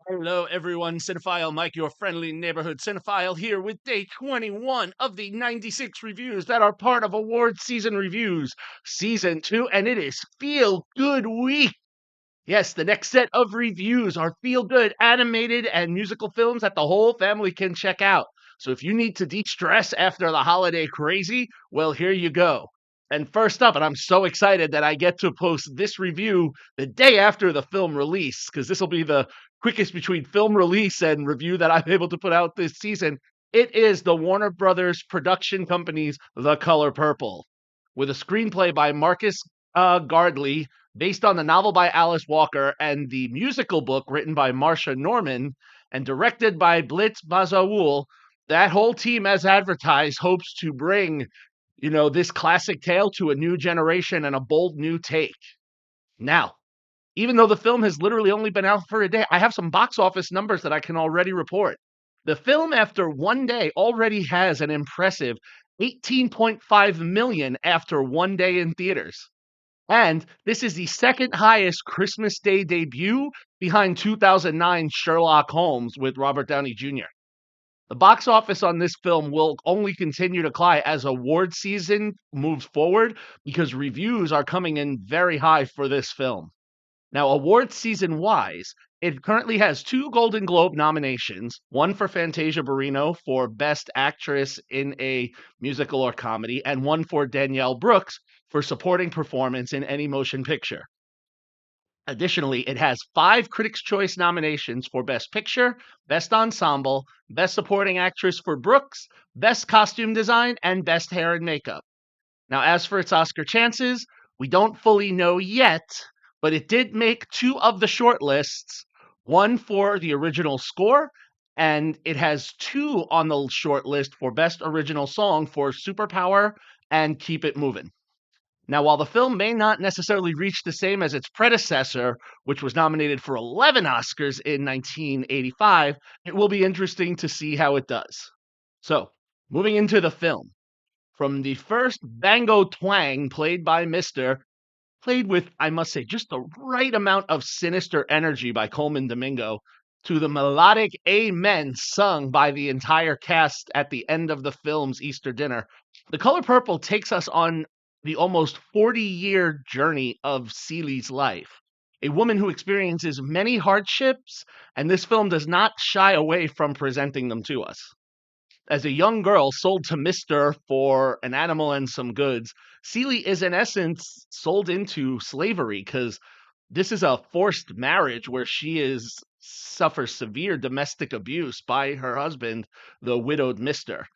Hello, everyone. Cinephile Mike, your friendly neighborhood cinephile, here with day 21 of the 96 reviews that are part of award season reviews, season 2, and it is Feel Good Week. Yes, the next set of reviews are feel good animated and musical films that the whole family can check out. So if you need to de stress after the holiday crazy, well, here you go. And first up, and I'm so excited that I get to post this review the day after the film release, because this will be the quickest between film release and review that I'm able to put out this season. It is the Warner Brothers production company's The Color Purple, with a screenplay by Marcus Gardley, based on the novel by Alice Walker and the musical book written by Marcia Norman and directed by Blitz Bazawule. That whole team, as advertised, hopes to bring, this classic tale to a new generation and a bold new take. Now, even though the film has literally only been out for a day, I have some box office numbers that I can already report. The film, after one day, already has an impressive 18.5 million after one day in theaters. And this is the second highest Christmas Day debut behind 2009 Sherlock Holmes with Robert Downey Jr. The box office on this film will only continue to climb as award season moves forward because reviews are coming in very high for this film. Now, award season wise, it currently has two Golden Globe nominations, one for Fantasia Barrino for Best Actress in a Musical or Comedy, and one for Danielle Brooks for Supporting Performance in Any Motion Picture. Additionally, it has five Critics' Choice nominations for Best Picture, Best Ensemble, Best Supporting Actress for Brooks, Best Costume Design, and Best Hair and Makeup. Now, as for its Oscar chances, we don't fully know yet, but it did make two of the shortlists, one for the original score, and it has two on the shortlist for Best Original Song for Superpower and Keep It Moving. Now, while the film may not necessarily reach the same as its predecessor, which was nominated for 11 Oscars in 1985, it will be interesting to see how it does. So, moving into the film. From the first bango twang played by Mr., played with, I must say, just the right amount of sinister energy by Coleman Domingo, to the melodic amen sung by the entire cast at the end of the film's Easter dinner, The Color Purple takes us on the almost 40-year journey of Celie's life. A woman who experiences many hardships, and this film does not shy away from presenting them to us. As a young girl sold to Mister for an animal and some goods, Celie is in essence sold into slavery because this is a forced marriage where she is suffers severe domestic abuse by her husband, the widowed Mister.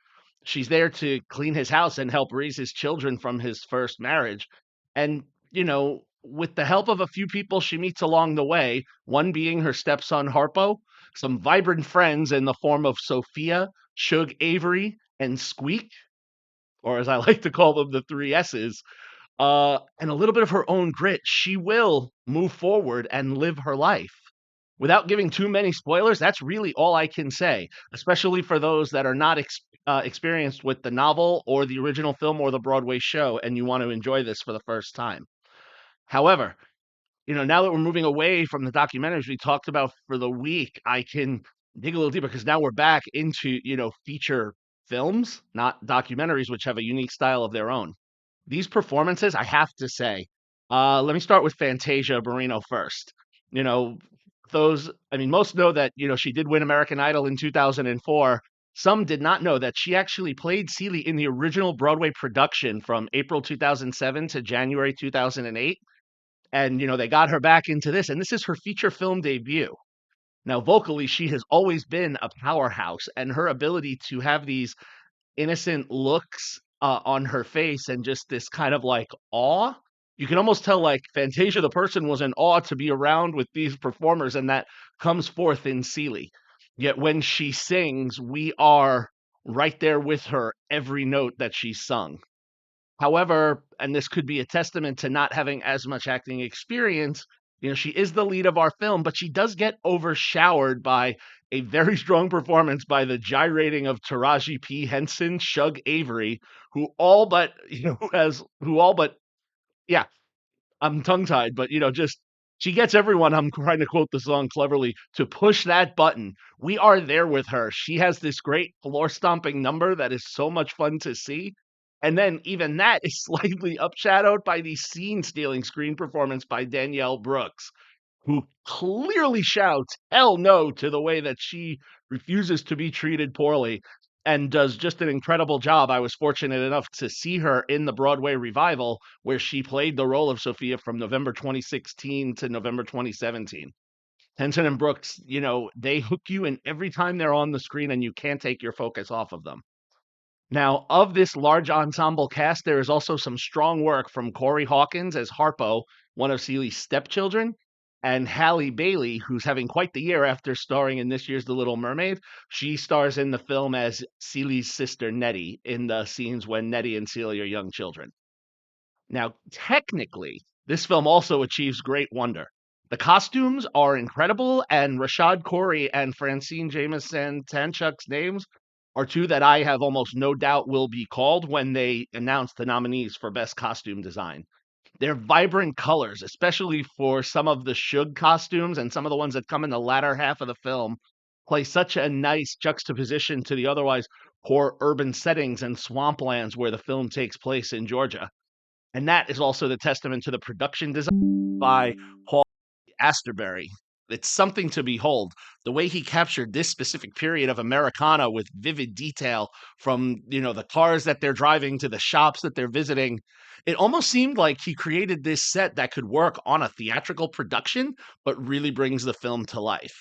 She's there to clean his house and help raise his children from his first marriage. And, with the help of a few people she meets along the way, one being her stepson Harpo, some vibrant friends in the form of Sophia, Shug Avery, and Squeak, or as I like to call them, the three S's, and a little bit of her own grit, she will move forward and live her life. Without giving too many spoilers, that's really all I can say, especially for those that are not experienced with the novel or the original film or the Broadway show and you want to enjoy this for the first time. However, now that we're moving away from the documentaries we talked about for the week, I can dig a little deeper because now we're back into, feature films, not documentaries, which have a unique style of their own. These performances, I have to say, let me start with Fantasia Barrino first. You know, most know that, she did win American Idol in 2004. Some did not know that she actually played Celie in the original Broadway production from April 2007 to January 2008. And, they got her back into this, and this is her feature film debut. Now, vocally, she has always been a powerhouse, and her ability to have these innocent looks on her face and just this kind of like awe. You can almost tell like Fantasia, the person, was in awe to be around with these performers, and that comes forth in Celie. Yet when she sings, we are right there with her every note that she sung. However, and this could be a testament to not having as much acting experience, she is the lead of our film, but she does get overshadowed by a very strong performance by the gyrating of Taraji P. Henson, Shug Avery, who all but, yeah, I'm tongue tied, but, just She gets everyone, I'm trying to quote the song cleverly, to push that button. We are there with her. She has this great floor stomping number that is so much fun to see. And then even that is slightly upshadowed by the scene stealing screen performance by Danielle Brooks, who clearly shouts hell no to the way that she refuses to be treated poorly and does just an incredible job. I was fortunate enough to see her in the Broadway revival where she played the role of Sophia from November 2016 to November 2017. Henson and Brooks, they hook you in every time they're on the screen and you can't take your focus off of them. Now, of this large ensemble cast, there is also some strong work from Corey Hawkins as Harpo, one of Ceली's stepchildren, and Halle Bailey, who's having quite the year after starring in this year's The Little Mermaid. She stars in the film as Ceली's sister Nettie in the scenes when Nettie and Celie are young children. Now, technically, this film also achieves great wonder. The costumes are incredible, and Rashad Corey and Francine Jameson Tanchuk's names are two that I have almost no doubt will be called when they announce the nominees for Best Costume Design. They're vibrant colors, especially for some of the Shug costumes and some of the ones that come in the latter half of the film, play such a nice juxtaposition to the otherwise poor urban settings and swamplands where the film takes place in Georgia. And that is also the testament to the production design by Paul Asterbury. It's something to behold. The way he captured this specific period of Americana with vivid detail from, the cars that they're driving to the shops that they're visiting. It almost seemed like he created this set that could work on a theatrical production, but really brings the film to life.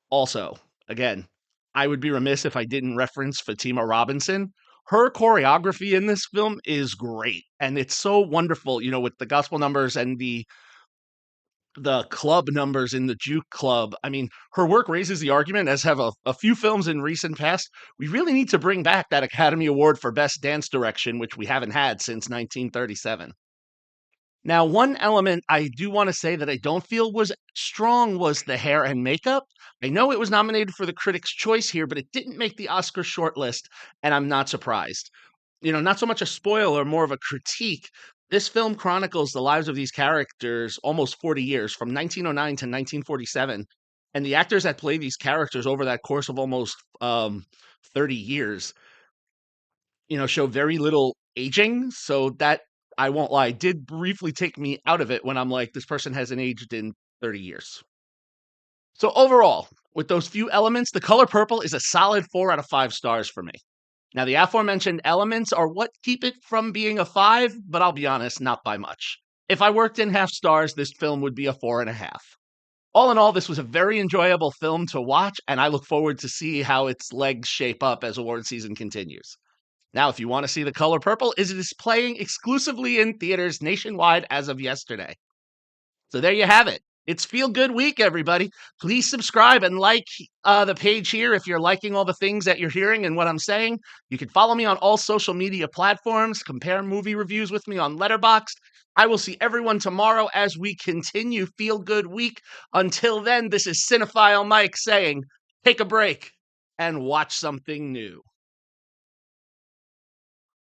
Also, again, I would be remiss if I didn't reference Fatima Robinson. Her choreography in this film is great, and it's so wonderful, with the gospel numbers and the club numbers in the juke club. I mean, her work raises the argument, as have a few films in recent past. We really need to bring back that Academy Award for Best Dance Direction, which we haven't had since 1937. Now, one element I do want to say that I don't feel was strong was the hair and makeup. I know it was nominated for the Critics' Choice here, but it didn't make the Oscar shortlist, and I'm not surprised. Not so much a spoiler, more of a critique. This film chronicles the lives of these characters almost 40 years, from 1909 to 1947. And the actors that play these characters over that course of almost 30 years, show very little aging. So that, I won't lie, did briefly take me out of it when I'm like, this person hasn't aged in 30 years. So overall, with those few elements, The Color Purple is a solid 4 out of 5 stars for me. Now, the aforementioned elements are what keep it from being a 5, but I'll be honest, not by much. If I worked in half stars, this film would be a 4.5. All in all, this was a very enjoyable film to watch, and I look forward to see how its legs shape up as award season continues. Now, if you want to see The Color Purple, it is playing exclusively in theaters nationwide as of yesterday. So there you have it. It's Feel Good Week, everybody. Please subscribe and like the page here if you're liking all the things that you're hearing and what I'm saying. You can follow me on all social media platforms, compare movie reviews with me on Letterboxd. I will see everyone tomorrow as we continue Feel Good Week. Until then, this is Cinephile Mike saying, take a break and watch something new.